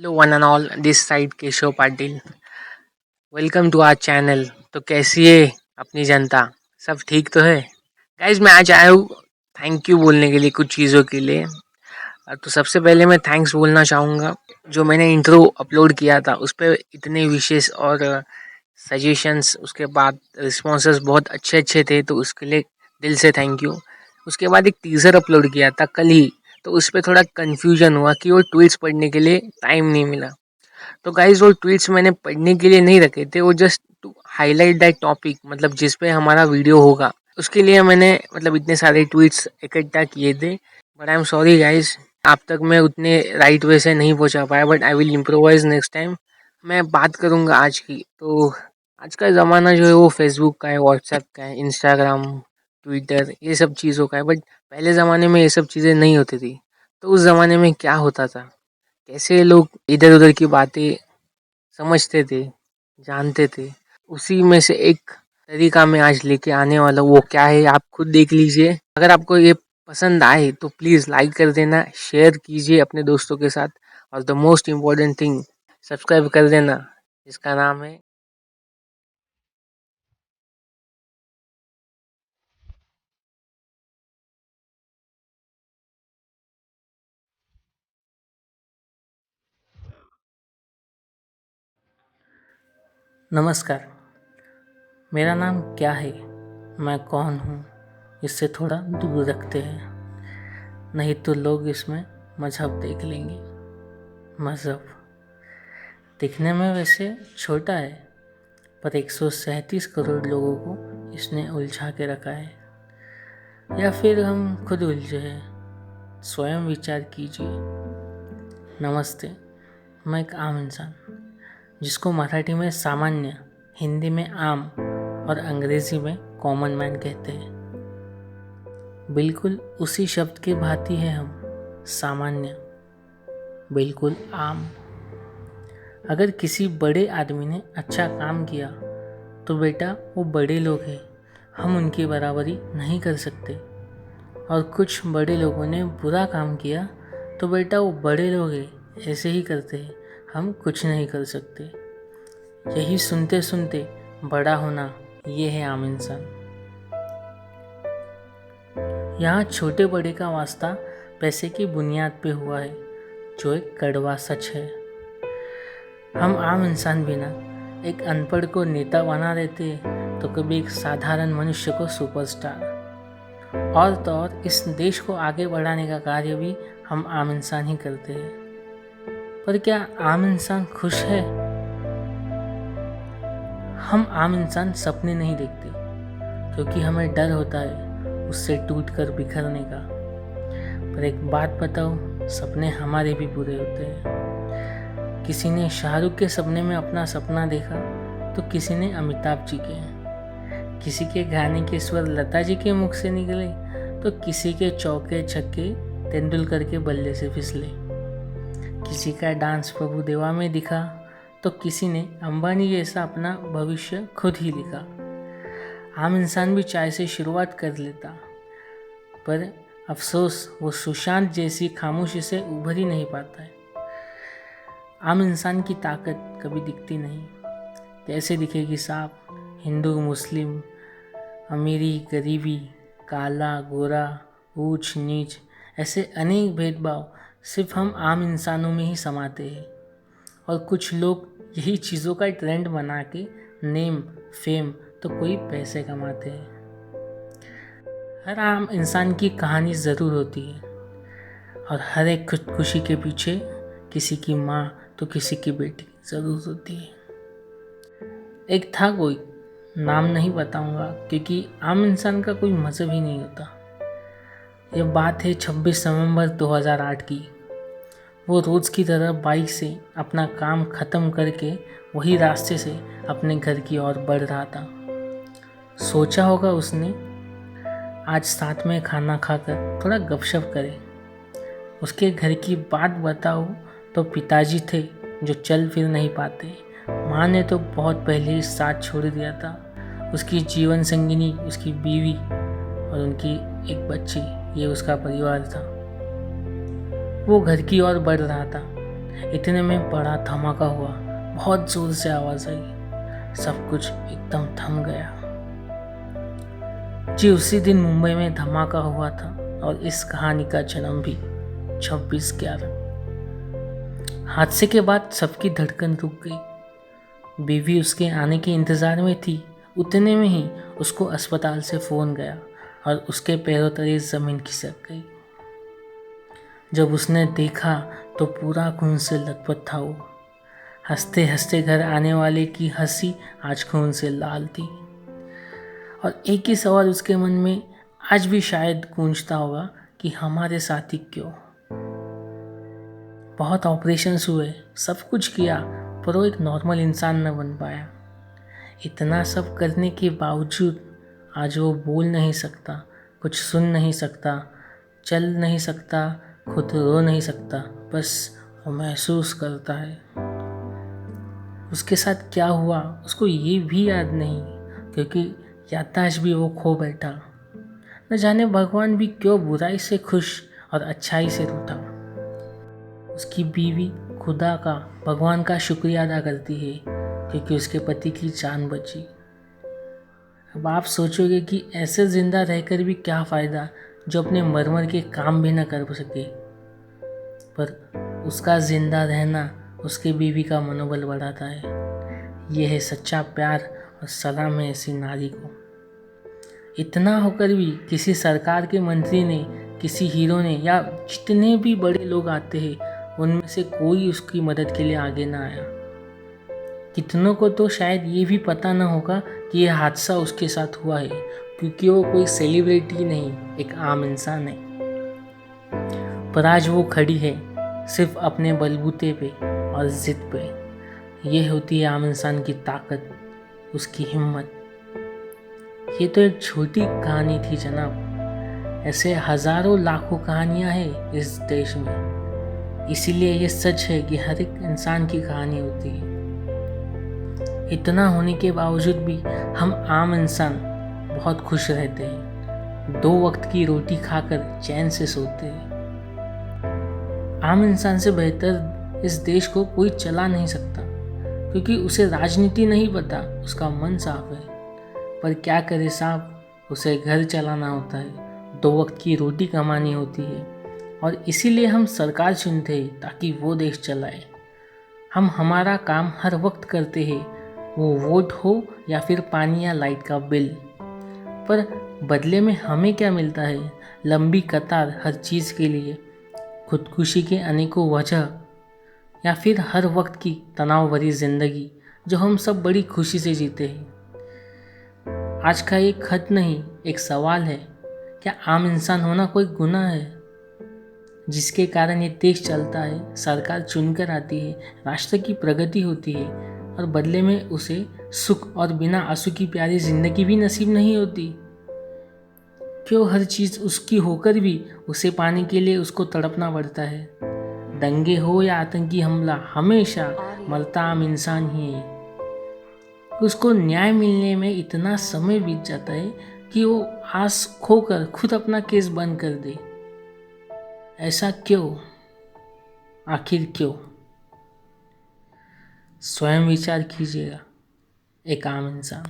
Hello one and all, this side Keshav Patil. Welcome to our channel. तो कैसी है अपनी जनता? सब ठीक तो है? गाइज, मैं आज आया हूँ थैंक यू बोलने के लिए, कुछ चीज़ों के लिए। तो सबसे पहले मैं थैंक्स बोलना चाहूँगा। जो मैंने इंट्रो अपलोड किया था उस पर इतने विशेष और सजेशंस, उसके बाद रिस्पॉन्सेस बहुत अच्छे अच्छे थे, तो उसके लिए दिल से थैंक यू। उसके बाद एक टीज़र अपलोड किया था कल ही, तो उस पर थोड़ा कन्फ्यूजन हुआ कि वो ट्वीट्स पढ़ने के लिए टाइम नहीं मिला। तो गाइज, वो ट्वीट्स मैंने पढ़ने के लिए नहीं रखे थे, वो just to highlight that topic, मतलब जिस पे हमारा वीडियो होगा उसके लिए मैंने इतने सारे ट्वीट्स इकट्ठा किए थे। But I am sorry guys, आप तक मैं उतने राइट वे से नहीं पहुंचा पाया, but I will improvise next time. मैं बात करूंगा आज की। तो आज का ज़माना जो है वो फेसबुक का है, व्हाट्सएप का है, इंस्टाग्राम, ट्विटर, ये सब चीज़ों का है। बट पहले ज़माने में ये सब चीज़ें नहीं होती थी। तो उस ज़माने में क्या होता था, कैसे लोग इधर उधर की बातें समझते थे, जानते थे, उसी में से एक तरीका मैं आज लेके आने वाला हूँ। वो क्या है आप खुद देख लीजिए। अगर आपको ये पसंद आए तो प्लीज़ लाइक कर देना, शेयर कीजिए अपने दोस्तों के साथ, और the most important thing, subscribe कर देना, जिसका नाम है। नमस्कार। मेरा नाम क्या है, मैं कौन हूँ, इससे थोड़ा दूर रखते हैं, नहीं तो लोग इसमें मजहब देख लेंगे। मजहब दिखने में वैसे छोटा है, पर 137 करोड़ लोगों को इसने उलझा के रखा है। या फिर हम खुद उलझे हैं? स्वयं विचार कीजिए। नमस्ते, मैं एक आम इंसान, जिसको मराठी में सामान्य, हिंदी में आम और अंग्रेजी में कॉमन मैन कहते हैं। बिल्कुल उसी शब्द की भांति है हम, सामान्य, बिल्कुल आम। अगर किसी बड़े आदमी ने अच्छा काम किया तो बेटा वो बड़े लोग हैं, हम उनकी बराबरी नहीं कर सकते। और कुछ बड़े लोगों ने बुरा काम किया तो बेटा वो बड़े लोग हैं, ऐसे ही करते हैं, हम कुछ नहीं कर सकते। यही सुनते सुनते बड़ा होना, ये है आम इंसान। यहाँ छोटे बड़े का वास्ता पैसे की बुनियाद पे हुआ है, जो एक कड़वा सच है। हम आम इंसान भी ना एक अनपढ़ को नेता बना देते तो कभी एक साधारण मनुष्य को सुपरस्टार, और तो और इस देश को आगे बढ़ाने का कार्य भी हम आम इंसान ही करते हैं। पर क्या आम इंसान खुश है? हम आम इंसान सपने नहीं देखते, क्योंकि हमें डर होता है उससे टूट कर बिखरने का। पर एक बात बताओ, सपने हमारे भी पूरे होते हैं। किसी ने शाहरुख के सपने में अपना सपना देखा तो किसी ने अमिताभ जी के, किसी के गाने के स्वर लता जी के मुख से निकले तो किसी के चौके छक्के तेंदुलकर के बल्ले से फिसले। किसी का डांस प्रभु देवा में दिखा तो किसी ने अंबानी जैसा अपना भविष्य खुद ही लिखा। आम इंसान भी चाय से शुरुआत कर लेता, पर अफसोस वो सुशांत जैसी खामोशी से उभर ही नहीं पाता है। आम इंसान की ताकत कभी दिखती नहीं। कैसे दिखेगी साफ? हिंदू मुस्लिम, अमीरी गरीबी, काला गोरा, ऊंच नीच, ऐसे अनेक भेदभाव सिर्फ हम आम इंसानों में ही समाते हैं। और कुछ लोग यही चीज़ों का ट्रेंड बना के नेम फेम तो कोई पैसे कमाते हैं। हर आम इंसान की कहानी ज़रूर होती है, और हर एक खुदकुशी के पीछे किसी की माँ तो किसी की बेटी ज़रूर होती है। एक था कोई, नाम नहीं बताऊंगा क्योंकि आम इंसान का कोई मज़हब ही नहीं होता। ये बात है 26 नवंबर 2008 की। वो रोज़ की तरह बाइक से अपना काम ख़त्म करके वही रास्ते से अपने घर की ओर बढ़ रहा था। सोचा होगा उसने, आज साथ में खाना खाकर थोड़ा गपशप करें। उसके घर की बात बताओ तो पिताजी थे जो चल फिर नहीं पाते। माँ ने तो बहुत पहले ही साथ छोड़ दिया था। उसकी जीवन संगिनी, उसकी बीवी और उनकी एक बच्ची, ये उसका परिवार था। वो घर की ओर बढ़ रहा था इतने में बड़ा धमाका हुआ, बहुत जोर से आवाज़ आई, सब कुछ एकदम थम गया। जी उसी दिन मुंबई में धमाका हुआ था और इस कहानी का जन्म भी 26/11। हादसे के बाद सबकी धड़कन रुक गई। बीवी उसके आने के इंतज़ार में थी। उतने में ही उसको अस्पताल से फ़ोन गया और उसके पैरों तले ज़मीन खिसक गई। जब उसने देखा तो पूरा खून से लथपथ था वो। हंसते हंसते घर आने वाले की हंसी आज खून से लाल थी। और एक ही सवाल उसके मन में आज भी शायद गूंजता होगा कि हमारे साथी क्यों। बहुत ऑपरेशंस हुए, सब कुछ किया, पर वो एक नॉर्मल इंसान न बन पाया। इतना सब करने के बावजूद आज वो बोल नहीं सकता, कुछ सुन नहीं सकता, चल नहीं सकता, खुद रो नहीं सकता, बस वो महसूस करता है। उसके साथ क्या हुआ उसको ये भी याद नहीं, क्योंकि याददाश्त भी वो खो बैठा। न जाने भगवान भी क्यों बुराई से खुश और अच्छाई से रूठा। उसकी बीवी खुदा का, भगवान का शुक्रिया अदा करती है क्योंकि उसके पति की जान बची। अब आप सोचोगे कि ऐसे जिंदा रहकर भी क्या फ़ायदा जो अपने मर के काम भी ना कर सके, पर उसका जिंदा रहना उसके बीवी का मनोबल बढ़ाता है। यह है सच्चा प्यार और सलाम है ऐसी नारी को। इतना होकर भी किसी सरकार के मंत्री ने, किसी हीरो ने या जितने भी बड़े लोग आते हैं उनमें से कोई उसकी मदद के लिए आगे ना आया। कितनों को तो शायद ये भी पता ना होगा कि यह हादसा उसके साथ हुआ है, क्योंकि वो कोई सेलिब्रिटी नहीं, एक आम इंसान है। पर आज वो खड़ी है सिर्फ अपने बलबूते पे और जिद पे। ये होती है आम इंसान की ताकत, उसकी हिम्मत। ये तो एक छोटी कहानी थी जनाब, ऐसे हजारों लाखों कहानियां हैं इस देश में। इसीलिए ये सच है कि हर एक इंसान की कहानी होती है। इतना होने के बावजूद भी हम आम इंसान बहुत खुश रहते हैं, 2 वक्त की रोटी खाकर चैन से सोते हैं। आम इंसान से बेहतर इस देश को कोई चला नहीं सकता, क्योंकि उसे राजनीति नहीं पता, उसका मन साफ है। पर क्या करे साहब, उसे घर चलाना होता है, 2 वक्त की रोटी कमानी होती है, और इसीलिए हम सरकार चुनते हैं ताकि वो देश चलाए। हम हमारा काम हर वक्त करते हैं, वो वोट हो या फिर पानी या लाइट का बिल। पर बदले में हमें क्या मिलता है? लंबी कतार हर चीज़ के लिए, खुदकुशी के अनेकों वजह, या फिर हर वक्त की तनाव भरी जिंदगी जो हम सब बड़ी खुशी से जीते हैं। आज का एक खत नहीं, एक सवाल है, क्या आम इंसान होना कोई गुनाह है? जिसके कारण ये देश चलता है, सरकार चुनकर आती है, राष्ट्र की प्रगति होती है, और बदले में उसे सुख और बिना आंसू की प्यारी जिंदगी भी नसीब नहीं होती। क्यों हर चीज़ उसकी होकर भी उसे पाने के लिए उसको तड़पना पड़ता है? दंगे हो या आतंकी हमला, हमेशा मरता आम इंसान ही है। उसको न्याय मिलने में इतना समय बीत जाता है कि वो आस खोकर खुद अपना केस बंद कर दे। ऐसा क्यों? आखिर क्यों? स्वयं विचार कीजिएगा, एक आम इंसान।